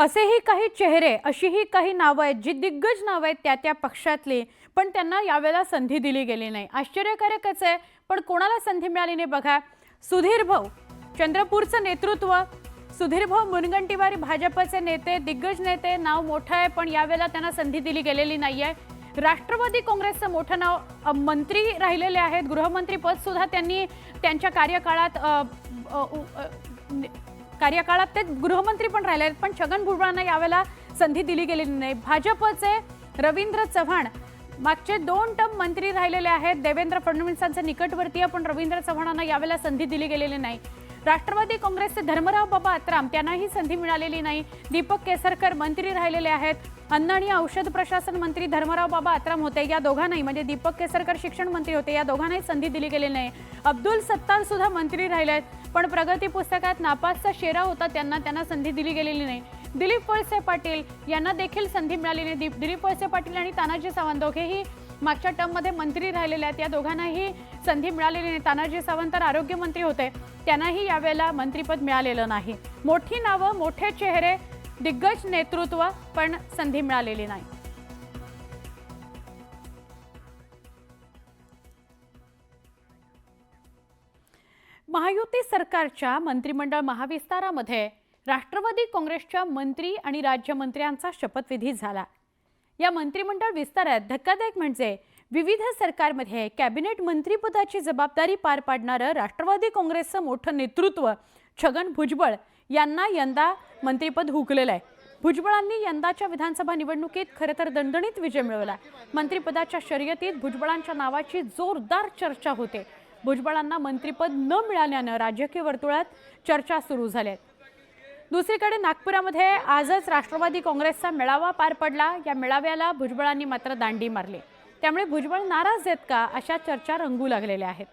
असेही काही चेहरे, अशीही काही नावं आहेत जी दिग्गज नावं आहेत त्या पक्षातली, पण त्यांना यावेळेला संधी दिली गेली नाही. आश्चर्यकारकच आहे, पण कोणाला संधी मिळाली नाही बघा. सुधीर भाऊ, चंद्रपूरचं नेतृत्व, सुधीर भाऊ मुनगंटीवार भाजपचे नेते, दिग्गज नेते, नाव मोठं आहे, पण यावेळेला त्यांना संधी दिली गेलेली नाहीये. राष्ट्रवादी काँग्रेसचं मोठं नाव, मंत्री राहिलेले आहेत, गृहमंत्री पद सुद्धा त्यांनी त्यांच्या कार्यकाळात ते गृहमंत्री पण राहिले आहेत, पण छगन भुजबळांना यावेळेला संधी दिली गेलेली नाही. भाजपचे रवींद्र चव्हाण मागचे 2 टर्म मंत्री राहिलेले आहेत, देवेंद्र फडणवीसांचे निकटवर्तीय, पण रवींद्र चव्हाणांना यावेळेला संधी दिली गेलेली नाही. राष्ट्रवादी काँग्रेसचे धर्मराव बाबा आत्राम, त्यांनाही संधी मिळालेली नाही. दीपक केसरकर मंत्री राहिलेले आहेत. अन्न आणि औषध प्रशासन मंत्री धर्मराव बाबा आत्राम होते, या दोघांनाही, म्हणजे दीपक केसरकर शिक्षण मंत्री होते, या दोघांनाही संधी दिली गेलेली नाही. अब्दुल सत्तार सुद्धा मंत्री राहिले आहेत, पण प्रगती पुस्तकात नापासचा शेरा होता, त्यांना संधी दिली गेलेली नाही. दिलीप वळसे पाटील यांना देखील संधी मिळाली नाही. दिलीप वळसे पाटील आणि तानाजी सावंत दोघेही मागच्या टर्ममध्ये मंत्री राहिलेले आहेत, या दोघांनाही संधी मिळालेली नाही. तानाजी सावंत तर आरोग्यमंत्री होते, त्यांनाही यावेळेला मंत्रिपद मिळालेलं नाही. मोठी नावं, मोठे चेहरे, दिग्गज नेतृत्व, पण संधी मिळालेली नाही. महायुती सरकारच्या मंत्रिमंडळ महाविस्तारामध्ये राष्ट्रवादी काँग्रेसच्या मंत्री आणि राज्यमंत्र्यांचा शपथविधी झाला. या मंत्रिमंडळ विस्तारात धक्कादायक म्हणजे विविध सरकारमध्ये कॅबिनेट मंत्रिपदाची जबाबदारी पार पाडणारं राष्ट्रवादी काँग्रेसचं मोठं नेतृत्व छगन भुजबळ यांना यंदा मंत्रिपद हुकलेलं आहे. भुजबळांनी यंदाच्या विधानसभा निवडणुकीत खरं तर दणदणीत विजय मिळवला. मंत्रिपदाच्या शर्यतीत भुजबळांच्या नावाची जोरदार चर्चा होते. भुजबळांना मंत्रिपद न मिळाल्यानं राजकीय वर्तुळात चर्चा सुरू झाल्या. दुसरीकडे नागपुरामध्ये आजच राष्ट्रवादी काँग्रेसचा मेळावा पार पडला. या मेळाव्याला भुजबळांनी मात्र दांडी मारली. त्यामुळे भुजबळ नाराज आहेत का, अशा चर्चा रंगू लागलेल्या आहेत.